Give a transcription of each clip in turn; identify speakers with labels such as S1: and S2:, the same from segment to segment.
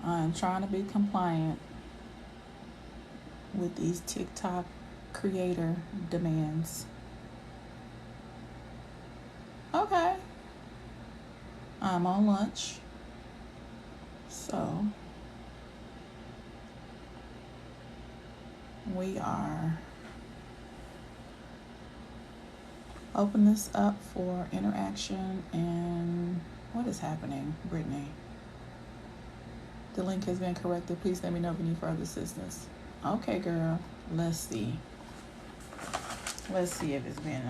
S1: I'm trying to be compliant with these TikTok creator demands. Okay. I'm on lunch. So we are open this up for interaction. And what is happening, Brittany? The link has been corrected. Please let me know if you need further assistance. Okay, girl. Let's see. Let's see if it's been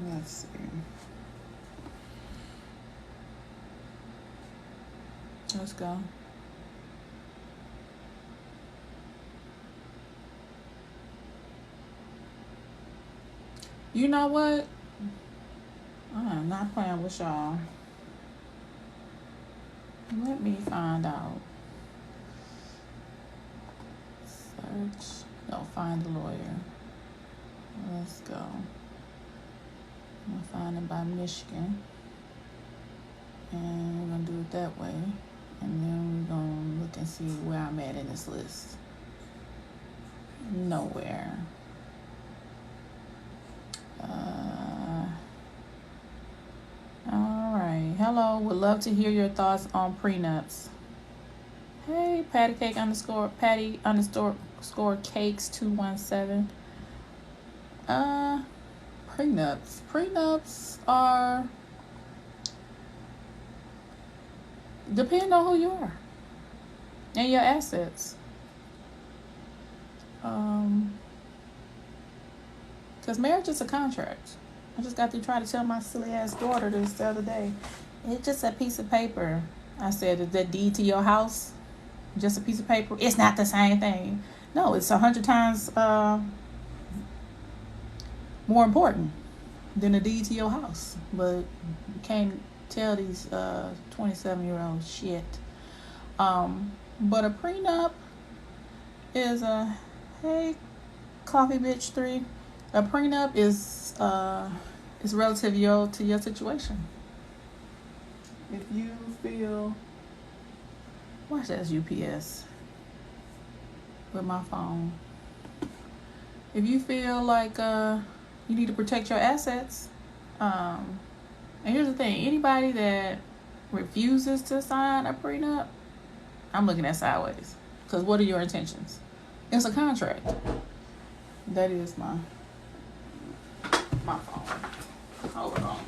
S1: let's see. Let's go. You know what? I'm not playing with y'all. Let me find out. Search. No, find the lawyer. Let's go. I'm going to find it by Michigan. And we're going to do it that way. And then we're going to look and see where I'm at in this list. Nowhere. All right. Hello. Would love to hear your thoughts on prenups. Hey, Patty _cakes 217. Prenups. Prenups are depend on who you are and your assets. Because marriage is a contract. I just got to try to tell my silly ass daughter this the other day. It's just a piece of paper. I said, is that deed to your house just a piece of paper? It's not the same thing. No, it's 100 times more important than a deed to your house. But you can't tell these 27-year-olds shit. But a prenup is hey, coffee bitch 3. A prenup is relative to your situation. If you feel, watch that UPS with my phone. If you feel like you need to protect your assets, and here's the thing: anybody that refuses to sign a prenup, I'm looking at sideways. Because what are your intentions? It's a contract. That is my phone. Hold on.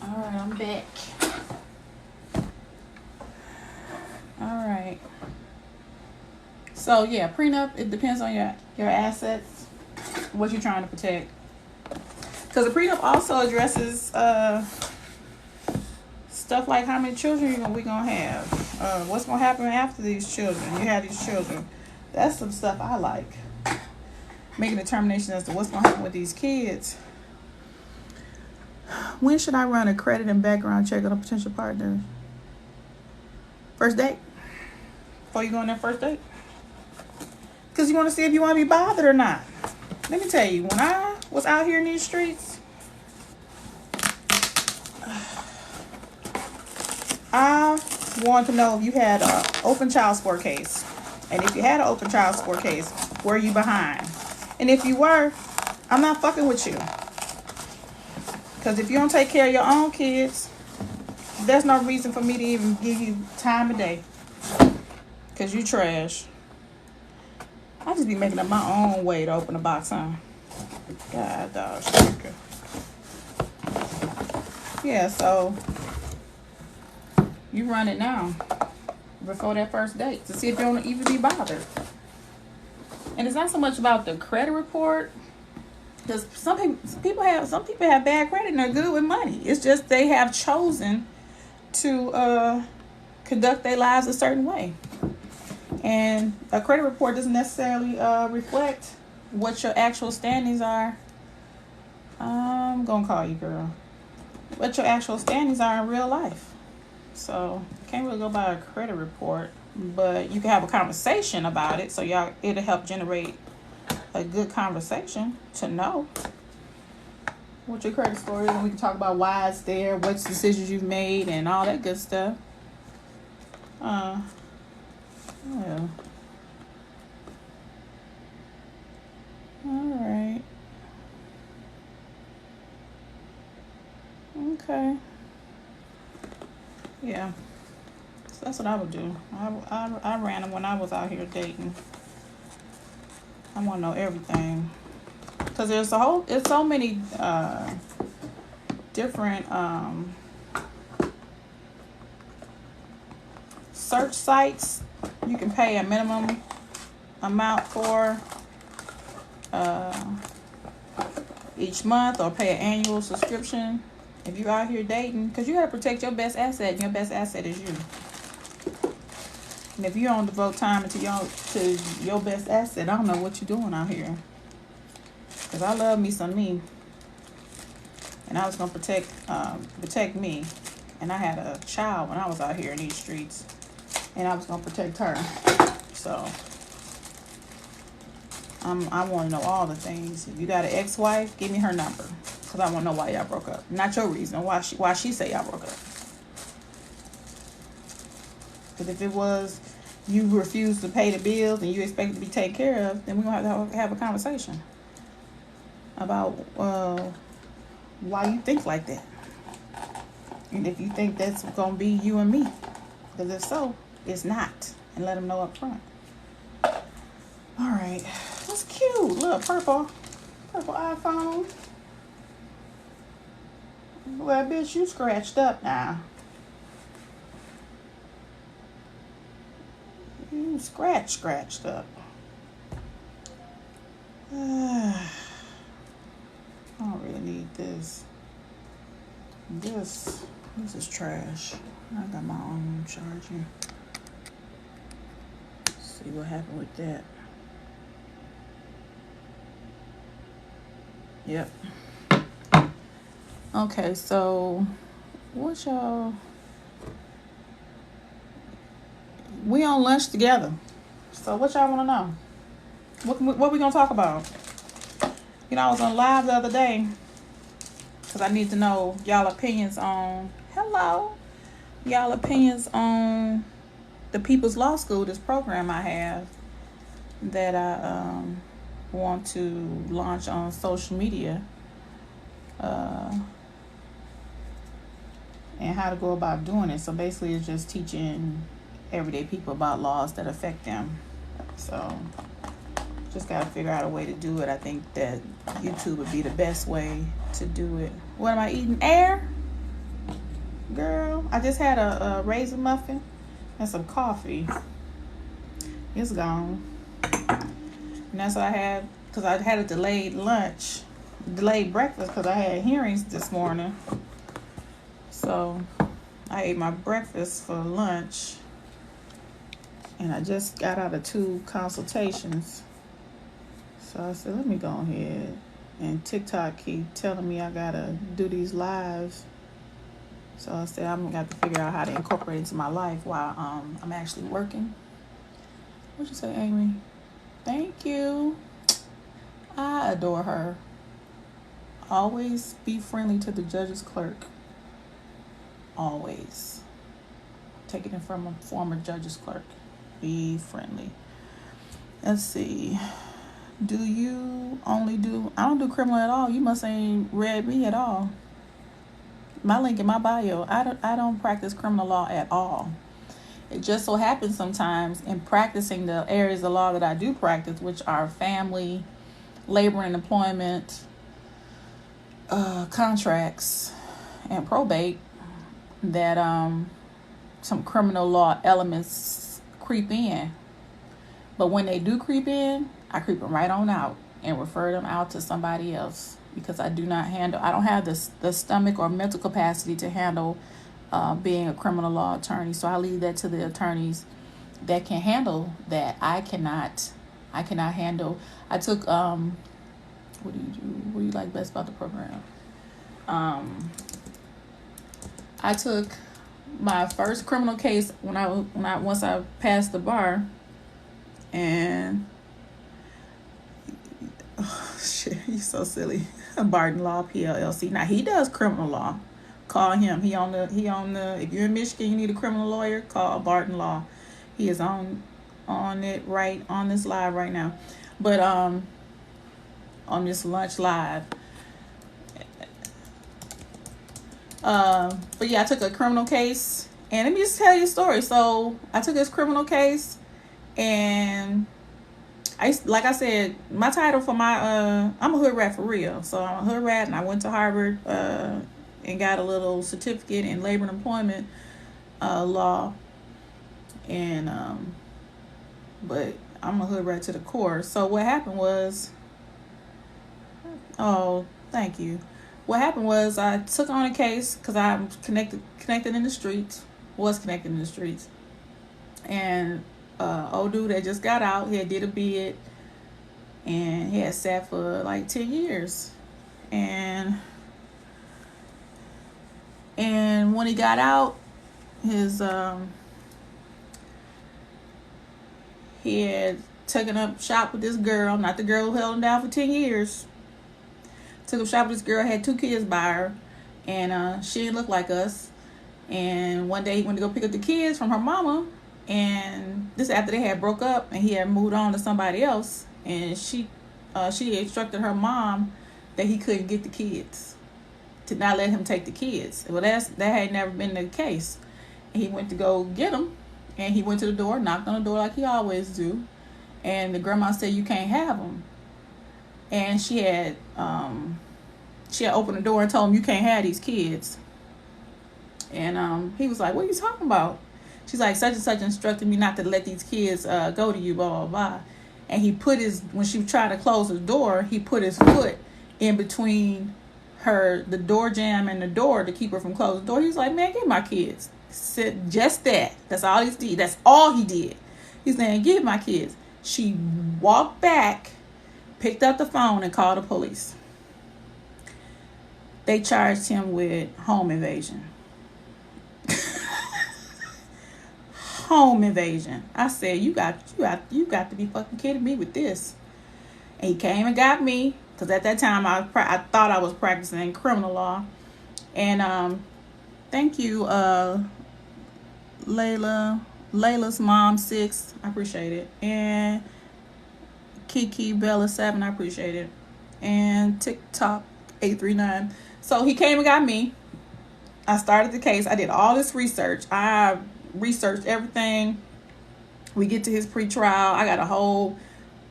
S1: All right, I'm back. All right. So yeah, prenup, it depends on your assets, what you're trying to protect. Because the prenup also addresses stuff like how many children we gonna have, what's gonna happen after these children. You have these children. That's some stuff I like. Making a determination as to what's gonna happen with these kids. When should I run a credit and background check on a potential partner? First date? Before you go on that first date? Because you want to see if you want to be bothered or not. Let me tell you, when I was out here in these streets, I wanted to know if you had an open child support case. And if you had an open child support case, were you behind? And if you were, I'm not fucking with you. Because if you don't take care of your own kids, there's no reason for me to even give you time of day. Because you trash. I just be making up my own way to open a box, huh? God, dog. Yeah, so you run it now before that first date to see if you don't even be bothered. And it's not so much about the credit report, because some people have bad credit and they're good with money. It's just they have chosen to conduct their lives a certain way. And a credit report doesn't necessarily reflect what your actual standings are. I'm gonna call you, girl. What your actual standings are in real life. So can't really go by a credit report, but you can have a conversation about it. So it'll help generate a good conversation to know what your credit score is, and we can talk about why it's there, what decisions you've made, and all that good stuff. Yeah. All right. Okay. Yeah. So that's what I would do. I ran them when I was out here dating. I want to know everything. Because there's so many different search sites you can pay a minimum amount for each month, or pay an annual subscription if you're out here dating, because you got to protect your best asset, and your best asset is you. And if you don't devote time to your best asset, I don't know what you're doing out here. Because I love me some me, and I was gonna protect me, and I had a child when I was out here in these streets, and I was gonna protect her. So I want to know all the things. If you got an ex-wife, give me her number, because I want to know why y'all broke up. Not your reason. Why she say y'all broke up. Because if it was you refused to pay the bills and you expect to be taken care of, then we're going to have a conversation about why you think like that. And if you think that's going to be you and me. Because if so, it's not. And let them know up front. All right. That's cute. Look, purple iPhone. Well, bitch, you scratched up now. You scratched up. I don't really need this. This is trash. I got my own charger. See what happened with that. Yep. Okay, so what y'all? We on lunch together. So what y'all want to know? What we gonna talk about? You know, I was on live the other day because I need to know y'all opinions on the People's Law School, this program I have that I want to launch on social media, and how to go about doing it. So basically it's just teaching everyday people about laws that affect them. So just gotta figure out a way to do it. I think that YouTube would be the best way to do it. What am I eating? Air? Girl, I just had a raisin muffin and some coffee. It's gone. And that's what I had, because I had a delayed breakfast because I had hearings this morning. So I ate my breakfast for lunch, and I just got out of 2 consultations. So I said, let me go ahead. And TikTok keep telling me I gotta do these lives. So I said I'm gonna have to figure out how to incorporate it into my life while I'm actually working. What'd you say, Amy? Thank you. I adore her. Always be friendly to the judge's clerk. Always. Taking it from a former judge's clerk. Be friendly. Let's see. Do you only do... I don't do criminal at all. You must ain't read me at all. My link in my bio. I don't practice criminal law at all. It just so happens sometimes in practicing the areas of law that I do practice, which are family, labor and employment, contracts, and probate, that some criminal law elements creep in. But when they do creep in, I creep them right on out and refer them out to somebody else, because I don't have the stomach or mental capacity to handle being a criminal law attorney. So I leave that to the attorneys that can handle that. I cannot handle. I took what do you do? What do you like best about the program? I took my first criminal case once I passed the bar, and oh, shit, he's so silly. Barton Law PLLC. Now he does criminal law. Call him. He on the. If you're in Michigan, you need a criminal lawyer. Call Barton Law. He is on it right on this live right now, but on this lunch live. But yeah, I took a criminal case, and let me just tell you a story. So I took this criminal case, and like I said, my title for my I'm a hood rat for real. So I'm a hood rat, and I went to Harvard and got a little certificate in labor and employment law, and but I'm a hood rat to the core. So what happened was, oh, thank you. What happened was I took on a case because I'm connected in the streets, and old dude that just got out, he had did a bid, and he had sat for like 10 years, and when he got out, his he had taken up shop with this girl, not the girl who held him down for 10 years. Took up shop with this girl, had 2 kids by her, and she didn't look like us. And one day he went to go pick up the kids from her mama, and this after they had broke up and he had moved on to somebody else, and she instructed her mom that he couldn't get the kids, to not let him take the kids. Well, that had never been the case. And he went to go get them, and he went to the door, knocked on the door like he always do, and the grandma said, "You can't have them." And she had opened the door and told him, "You can't have these kids." And he was like, "What are you talking about?" She's like, "Such and such instructed me not to let these kids go to you, blah, blah, blah." And he put when she tried to close the door, he put his foot in between the door jamb and the door to keep her from closing the door. He was like, "Man, get my kids." Said just that. That's all he did. That's all he did. He's saying, "Give my kids." She walked back, picked up the phone, and called the police. They charged him with home invasion. Home invasion. I said, you got to be fucking kidding me with this. And he came and got me, because at that time I thought I was practicing criminal law. And thank you, Layla's mom 6. I appreciate it. And Kiki Bella 7. I appreciate it. And TikTok 839. So he came and got me. I started the case. I did all this research. I researched everything. We get to his pretrial. I got a whole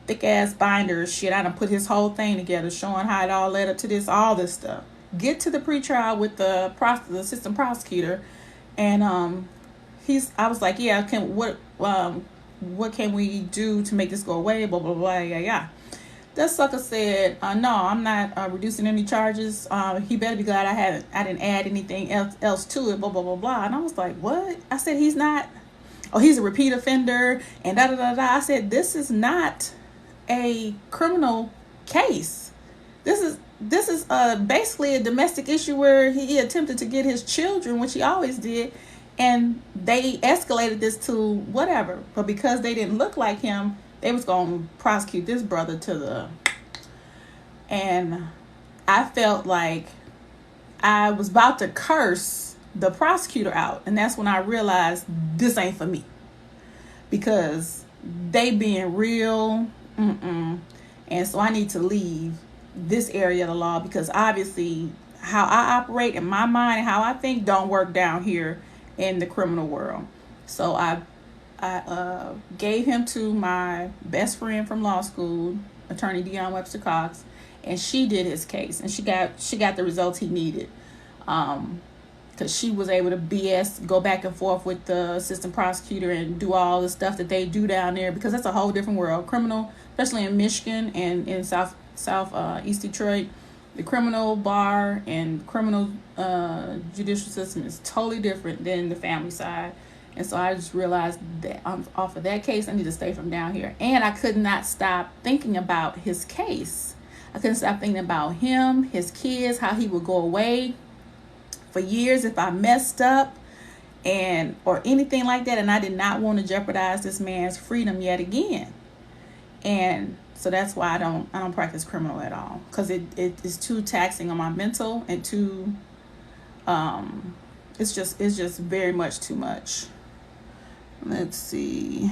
S1: thick ass binder of shit. I done put his whole thing together, showing how it all led up to this, all this stuff. Get to the pretrial with the assistant prosecutor, and I was like, "Yeah, what can we do to make this go away?" Blah blah blah, yeah. That sucker said, "No, I'm not reducing any charges. He better be glad I didn't add anything else to it." Blah blah blah blah. And I was like, "What?" I said, "He's not. Oh, he's a repeat offender." And da da da da. I said, "This is not a criminal case. This is basically a domestic issue where he attempted to get his children, which he always did, and they escalated this to whatever. But because they didn't look like him, they was going to prosecute this brother to the..." And I felt like I was about to curse the prosecutor out. And that's when I realized this ain't for me. Because they being real, and so I need to leave this area of the law, because obviously how I operate in my mind and how I think don't work down here in the criminal world. So I gave him to my best friend from law school, attorney Deion Webster Cox, and she did his case, and she got the results he needed, because she was able to go back and forth with the assistant prosecutor and do all the stuff that they do down there, because that's a whole different world. Criminal, especially in Michigan and in Southeast Detroit, The criminal bar and criminal judicial system is totally different than the family side. And so I just realized that off of that case, I need to stay from down here. And I could not stop thinking about his case. I couldn't stop thinking about him, his kids, how he would go away for years if I messed up and or anything like that. And I did not want to jeopardize this man's freedom yet again. And so that's why I don't practice criminal at all, because it is too taxing on my mental and too it's just very much too much. Let's see.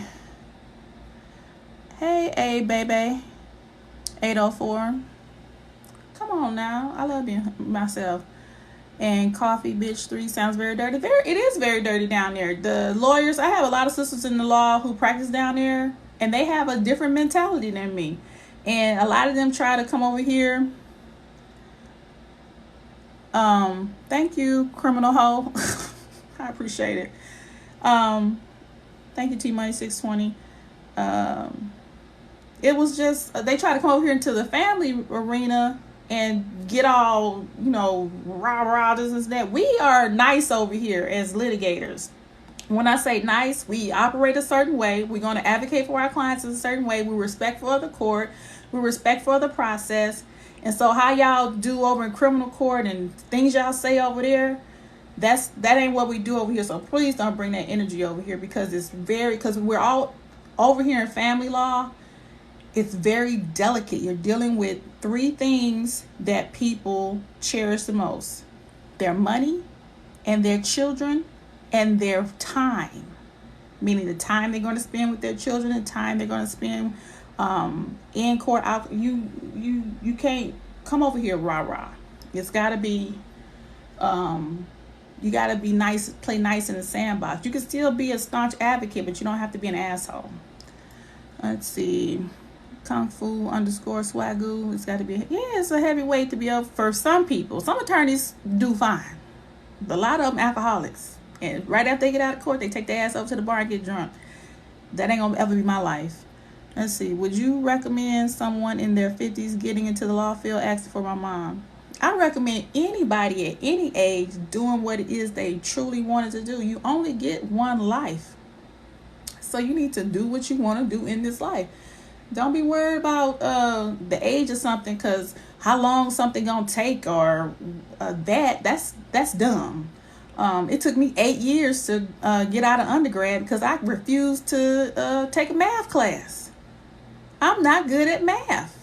S1: Hey, baby. 804. Come on now. I love being myself. And Coffee Bitch 3 sounds very dirty. It is very dirty down there. The lawyers, I have a lot of sisters in the law who practice down there, and they have a different mentality than me. And a lot of them try to come over here. Thank you, criminal hoe. I appreciate it. Thank you, T-Money 620. It was just, they try to come over here into the family arena and get all, rah, this and that. We are nice over here as litigators. When I say nice, we operate a certain way. We're going to advocate for our clients in a certain way. We're respectful of the court. We're respectful of the process. And so how y'all do over in criminal court and things y'all say over there, that ain't what we do over here. So please don't bring that energy over here, because because we're all over here in family law. It's very delicate. You're dealing with 3 things that people cherish the most: their money and their children and their time, meaning the time they're going to spend with their children, the time they're going to spend in court. Out, you can't come over here rah. It's got to be you got to be nice, play nice in the sandbox. You can still be a staunch advocate, but you don't have to be an asshole. Let's see. Kung Fu _swagoo. It's got to be, it's a heavy weight to be up for some people. Some attorneys do fine. A lot of them alcoholics. And right after they get out of court, they take their ass over to the bar and get drunk. That ain't going to ever be my life. Let's see. Would you recommend someone in their 50s getting into the law field? Asking for my mom. I recommend anybody at any age doing what it is they truly wanted to do. You only get one life. So you need to do what you want to do in this life. Don't be worried about the age of something, because how long something gonna take or that's dumb. It took me 8 years to get out of undergrad because I refused to take a math class. I'm not good at math.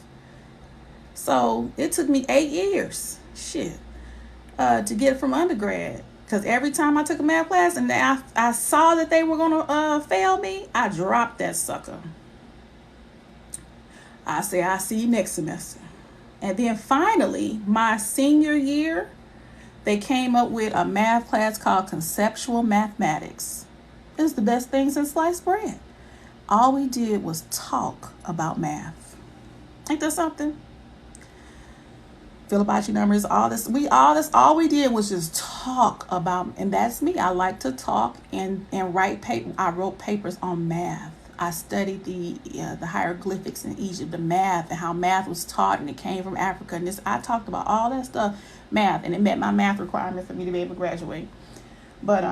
S1: So it took me 8 years, to get from undergrad. Because every time I took a math class and I saw that they were going to fail me, I dropped that sucker. I say, I'll see you next semester. And then finally, my senior year, they came up with a math class called Conceptual Mathematics. It was the best thing since sliced bread. All we did was talk about math. Ain't that something? Fibonacci numbers, all we did was just talk about, and that's me. I like to talk and write paper. I wrote papers on math. I studied the hieroglyphics in Egypt, the math, and how math was taught, and it came from Africa. And I talked about all that stuff, math, and it met my math requirements for me to be able to graduate. But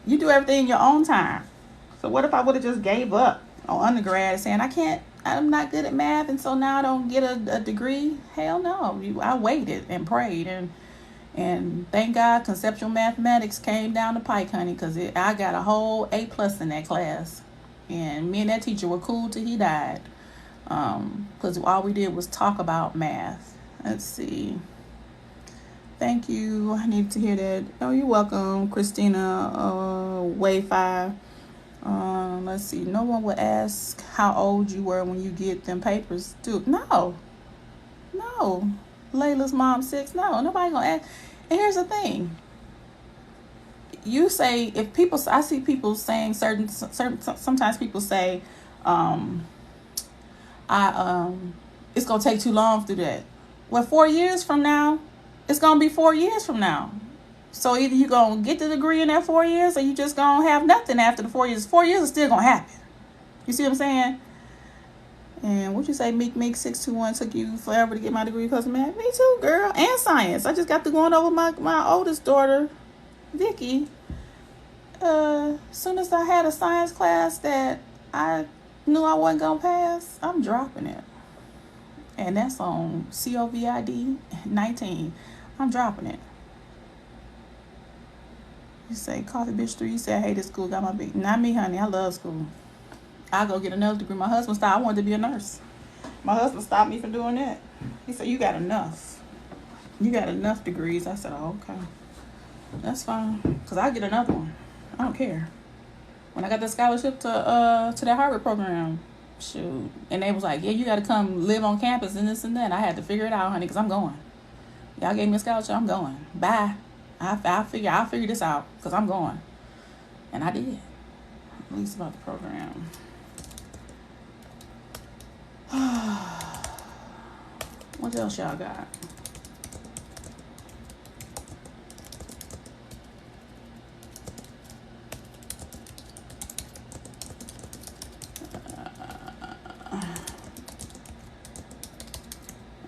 S1: you do everything in your own time. So what if I would have just gave up on undergrad, saying I'm not good at math, and so now I don't get a degree? Hell no. I waited and prayed, and thank God conceptual mathematics came down the pike, honey, because I got a whole A+ in that class. And me and that teacher were cool till he died, because all we did was talk about math. Let's see. Thank you. I need to hear that. Oh, you're welcome, Christina Wayfi. Let's see. No one will ask how old you were when you get them papers. Dude, no. Layla's mom 6. No, nobody gonna ask. And here's the thing. You say, I see people saying certain sometimes people say, it's gonna take too long to do that. Well, 4 years from now, it's gonna be 4 years from now. So either you gonna get the degree in that 4 years, or you just gonna have nothing after the 4 years. 4 years is still gonna happen. You see what I'm saying? And what you say, Meek 621 took you forever to get my degree, cousin man? Me too, girl. And science. I just got to going over my oldest daughter, Vicky. Soon as I had a science class that I knew I wasn't gonna pass, I'm dropping it. And that's on COVID 19. I'm dropping it. You say Coffee Bitch 3, you say I hated school, got my beat. Not me, honey. I love school. I go get another degree. My husband stopped. I wanted to be a nurse. My husband stopped me from doing that. He said, you got enough. You got enough degrees. I said, oh, okay. That's fine. Because I'll get another one. I don't care. When I got the scholarship to that Harvard program, shoot. And they was like, yeah, you got to come live on campus and this and that. I had to figure it out, honey, because I'm going. Y'all gave me a scholarship. I'm going. Bye. I'll figure this out because I'm going. And I did. At least about the program. What else y'all got?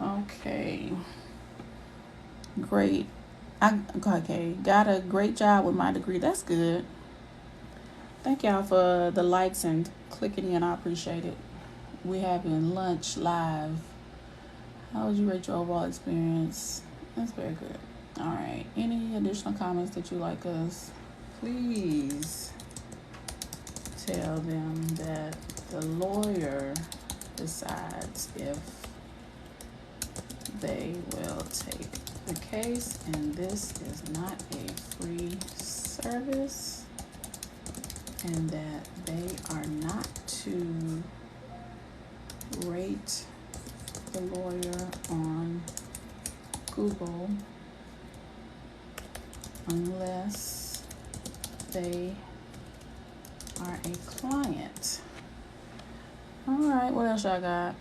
S1: Okay. Great. Got a great job with my degree. That's good. Thank y'all for the likes and clicking in. I appreciate it. We having lunch live. How would you rate your overall experience? That's very good. All right. Any additional comments that you like us? Please tell them that the lawyer decides if they will take the case, and this is not a free service, and that they are not to rate the lawyer on Google unless they are a client. All right, what else y'all got?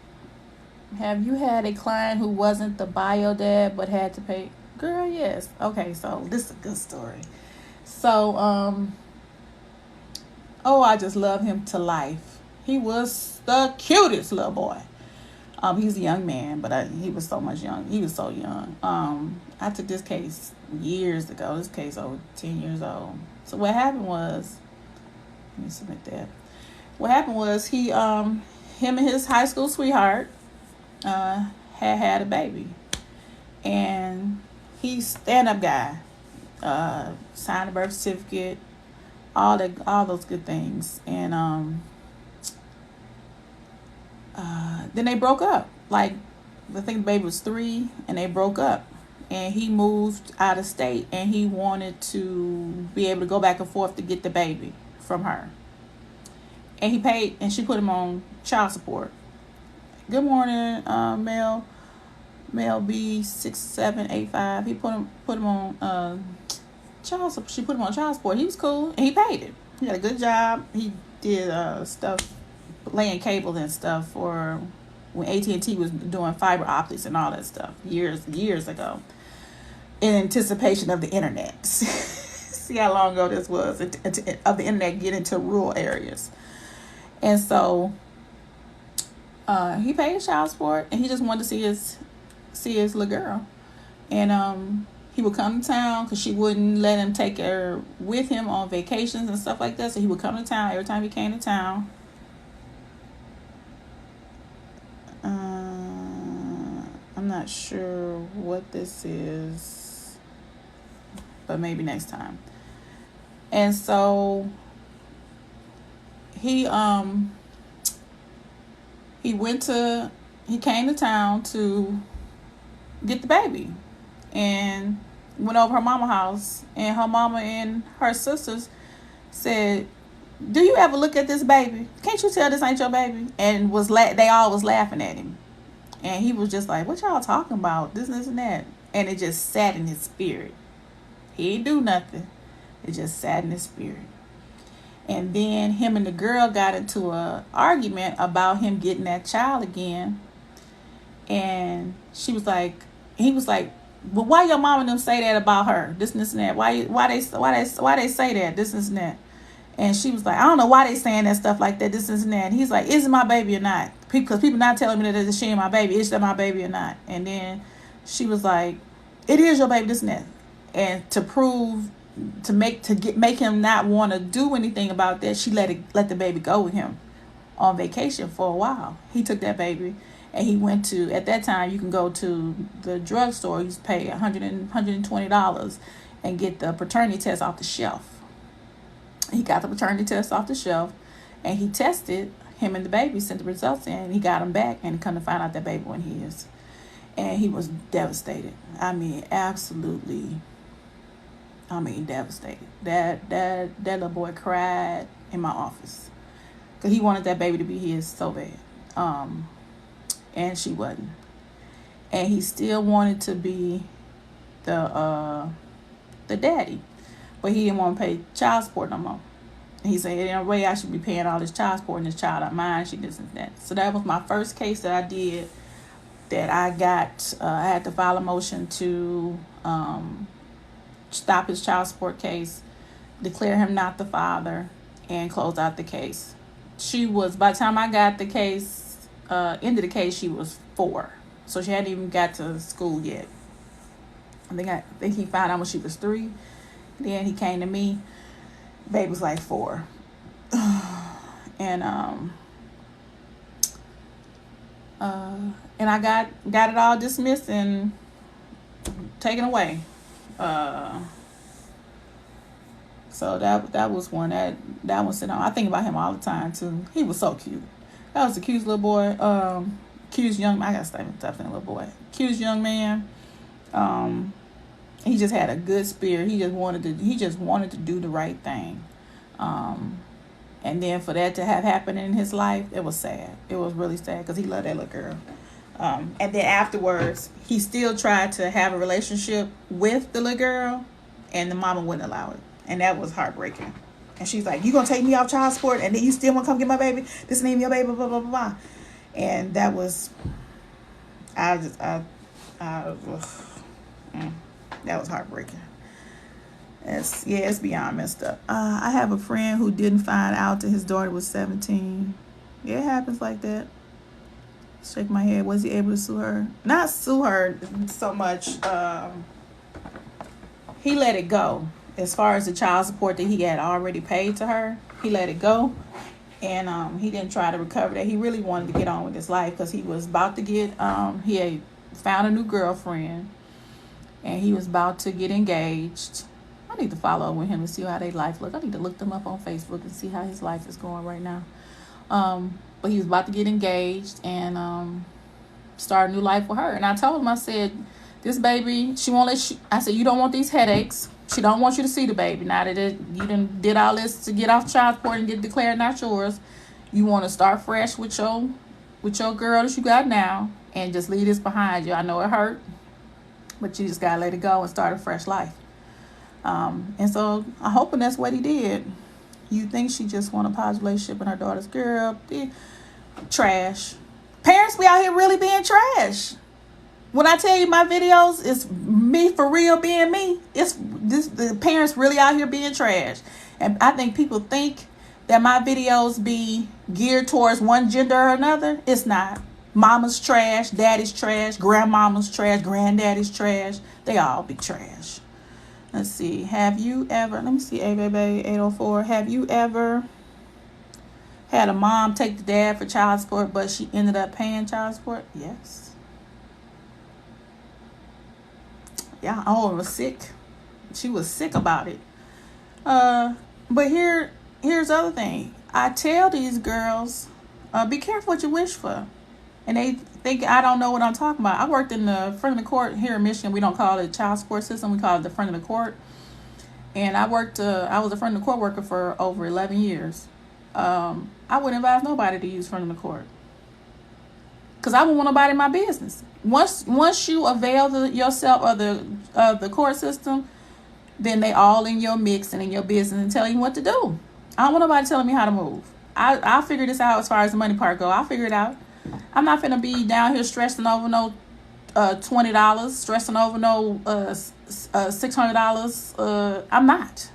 S1: Have you had a client who wasn't the bio dad but had to pay? Girl, yes. Okay, so this is a good story. So, I just love him to life. He was the cutest little boy. He's a young man, but he was so much young. He was so young. I took this case years ago. This case over 10 years old. So what happened was, let me submit that. What happened was him and his high school sweetheart had a baby, and he's stand-up guy. Signed a birth certificate, all those good things, and then they broke up. Like, I think the baby was 3, and they broke up. And he moved out of state, and he wanted to be able to go back and forth to get the baby from her. And he paid, and she put him on child support. Good morning, Mel B6785. He put him on child support. She put him on child support. He was cool, and he paid it. He had a good job. He did stuff, laying cable and stuff for when AT&T was doing fiber optics and all that stuff years ago, in anticipation of the internet. See how long ago this was, of the internet getting to rural areas. And so he paid child support, and he just wanted to see his little girl. And he would come to town because she wouldn't let him take her with him on vacations and stuff like that. So he would come to town every time he came to town. I'm not sure what this is, but maybe next time. And so he came to town to get the baby, and went over her mama's house, and her mama and her sisters said, do you ever look at this baby? Can't you tell this ain't your baby? And they all was laughing at him. And he was just like, what y'all talking about? This and that. And it just sat in his spirit. He didn't do nothing. It just sat in his spirit. And then him and the girl got into an argument about him getting that child again. And he was like, well, why your mom and them say that about her? This and that. Why they say that? This and that. And she was like, I don't know why they saying that stuff like that. This and that. And he's like, is it my baby or not? because people not telling me that she ain't my baby. Is that my baby or not? And then she was like, it is your baby, this and that. And to prove, to make him not want to do anything about that, she let the baby go with him on vacation for a while. He took that baby and he went to, at that time you can go to the drugstore, you just pay $120 and get the paternity test off the shelf. He got the paternity test off the shelf and he tested him and the baby, sent the results in, and he got him back, and come to find out that baby wasn't his. And he was devastated. Absolutely. Devastated. That little boy cried in my office because he wanted that baby to be his so bad. And she wasn't. And he still wanted to be the daddy, but he didn't want to pay child support no more. And he said, in a way, I should be paying all this child support, and this child not mine. She this and that. So that was my first case that I did. That I got, I had to file a motion to stop his child support case, declare him not the father, and close out the case. She was, by the time I got the case, end of the case, she was 4. So she hadn't even got to school yet. I think he found out when she was 3. Then he came to me. Baby was like 4. And I got it all dismissed and taken away. So that was one that one sitting on. I think about him all the time too. He was so cute. That was the cutest little boy. Cutest young. I gotta stay tough little boy. Cutest young man. He just had a good spirit. He just wanted to do the right thing. And then for that to have happened in his life, it was sad. It was really sad because he loved that little girl. And then afterwards, he still tried to have a relationship with the little girl, and the mama wouldn't allow it. And that was heartbreaking. And she's like, you gonna take me off child support, and then you still wanna come get my baby? This name your baby, blah, blah, blah, blah. And that was, that was heartbreaking. It's beyond messed up. I have a friend who didn't find out that his daughter was 17. Yeah, it happens like that. Shake my head. Was he able to sue her? Not sue her so much. He let it go. As far as the child support that he had already paid to her, he let it go. And he didn't try to recover that. He really wanted to get on with his life because he was about to get, he had found a new girlfriend. And he was about to get engaged. I need to follow up with him and see how their life look. I need to look them up on Facebook and see how his life is going right now. But he was about to get engaged and start a new life with her. And I told him, I said, this baby, she won't let you. I said, you don't want these headaches. She don't want you to see the baby. Now that you done did all this to get off child support and get declared not yours, you want to start fresh with your girl that you got now and just leave this behind you. I know it hurt, but you just gotta let it go and start a fresh life. And so I'm hoping that's what he did. You think she just want a positive relationship with her daughter's girl? Trash. Parents be out here really being trash. When I tell you my videos, it's me for real being me. The parents really out here being trash. And I think people think that my videos be geared towards one gender or another. It's not. Mama's trash, daddy's trash, grandmama's trash, granddaddy's trash. They all be trash. Let's see. Have you ever, let me see, 804. Have you ever had a mom take the dad for child support, but she ended up paying child support? Yes. Yeah, oh, it was sick. She was sick about it. But here's the other thing. I tell these girls, be careful what you wish for. And they think I don't know what I'm talking about. I worked in the front of the court here in Michigan. We don't call it child support system. We call it the front of the court. And I was a front of the court worker for over 11 years. I wouldn't advise nobody to use front of the court. Because I wouldn't want nobody in my business. Once you avail yourself of the court system, then they all in your mix and in your business and telling you what to do. I don't want nobody telling me how to move. I'll figure this out as far as the money part go. I'll figure it out. I'm not finna be down here stressing over no $20, stressing over no $600. I'm not.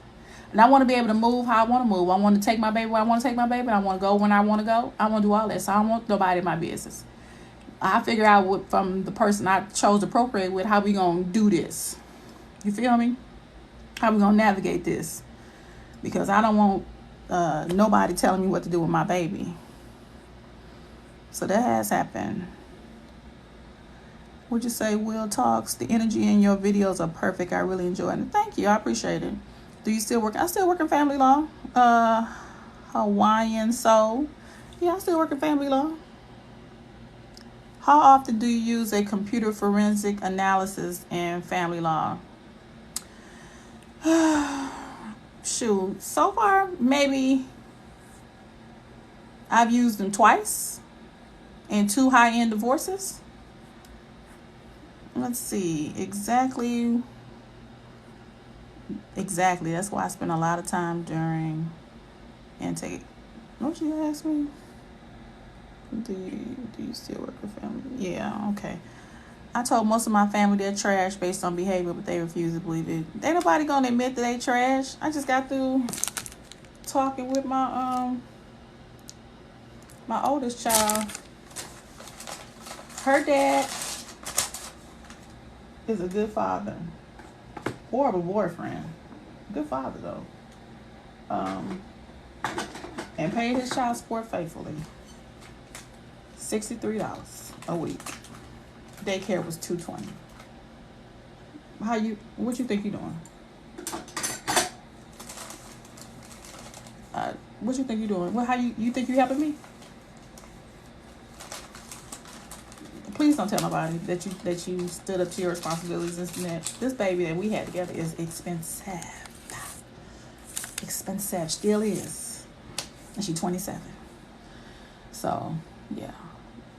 S1: And I want to be able to move how I want to move. I want to take my baby where I want to take my baby. I want to go when I want to go. I want to do all that. So I don't want nobody in my business. I figure out what, from the person I chose to procreate with, how we going to do this. You feel me? How we going to navigate this. Because I don't want nobody telling me what to do with my baby. So that has happened. Would you say Will Talks? The energy in your videos are perfect. I really enjoy it. Thank you. I appreciate it. Do you still work? I still work in family law. Hawaiian Soul. Yeah, I still work in family law. How often do you use a computer forensic analysis in family law? Shoot, so far maybe I've used them twice in 2 high-end divorces. Let's see, exactly. That's why I spend a lot of time during intake. What you ask me? Do you still work with family? Yeah, okay. I told most of my family they're trash based on behavior, but they refuse to believe it. Ain't nobody gonna admit that they trash. I just got through talking with my oldest child. Her dad is a good father. Horrible boyfriend. Good father though. And paid his child support faithfully. $63 a week. Daycare was $220. What you think you doing? What you think you doing? How you think you helping me? Please don't tell nobody that you stood up to your responsibilities. This baby that we had together is expensive. Expensive, still is. And she's 27. So yeah,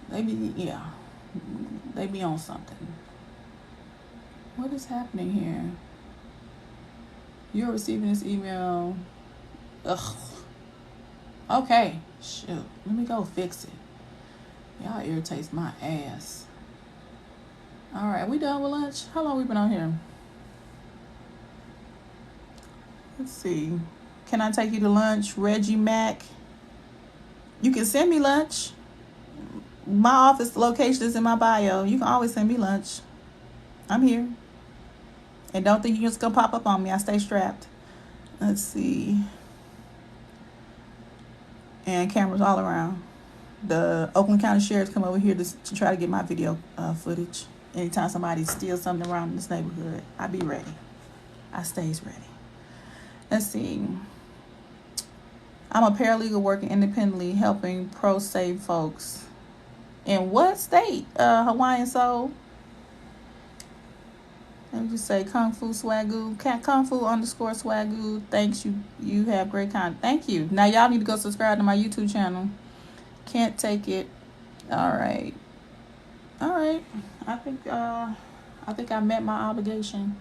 S1: they be on something. What is happening here? You're receiving this email. Ugh. Okay, shoot. Let me go fix it. Y'all irritates my ass. All right, we done with lunch? How long we been on here? Let's see. Can I take you to lunch? Reggie Mack. You can send me lunch. My office location is in my bio. You can always send me lunch. I'm here. And don't think you're just going to pop up on me. I stay strapped. Let's see. And cameras all around. The Oakland County Sheriff's come over here to try to get my video footage. Anytime somebody steals something around this neighborhood, I be ready. I stays ready. Let's see. I'm a paralegal working independently, helping pro-se folks. In what state? Hawaiian Soul. Let me just say Kung Fu Swagoo. Kung Fu _ Swagoo. Thanks, you have great content. Thank you. Now y'all need to go subscribe to my YouTube channel. Can't take it. All right. I think I met my obligation.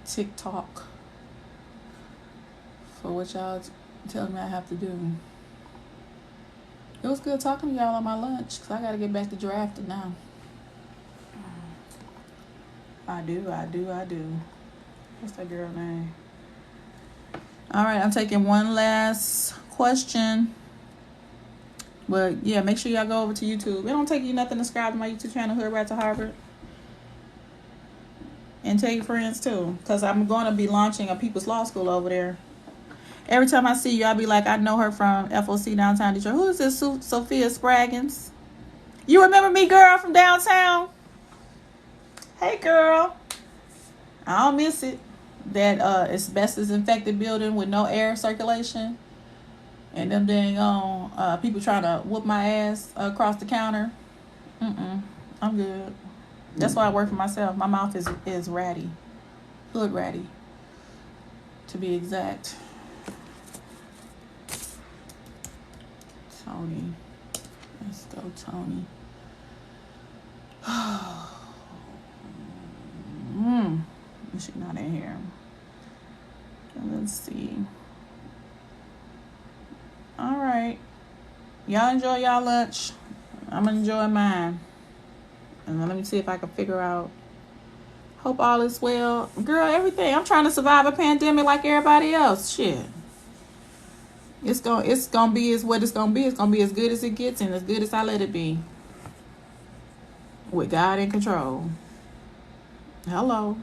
S1: TikTok. For what y'all telling me I have to do. It was good talking to y'all on my lunch, because I got to get back to drafting now. I do. What's that girl name? All right, I'm taking one last question. But yeah, make sure y'all go over to YouTube. It don't take you nothing to subscribe to my YouTube channel, Hoodrat2Harvard. And tell your friends too, because I'm going to be launching a People's Law School over there. Every time I see you, I'll be like, I know her from FOC downtown Detroit. Who is this Sophia Spraggins? You remember me, girl, from downtown? Hey, girl. I don't miss it. That asbestos infected building with no air circulation. And them dang people trying to whoop my ass across the counter. I'm good. That's why I work for myself. My mouth is ratty. Hood ratty. To be exact. Tony. Let's go, Tony. She's not in here. Let's see. All right. Y'all enjoy y'all lunch. I'm gonna enjoy mine. And let me see if I can figure out. Hope all is well. Girl, everything. I'm trying to survive a pandemic like everybody else. Shit. It's gonna be is what it's gonna be. It's gonna be as good as it gets and as good as I let it be. With God in control. Hello.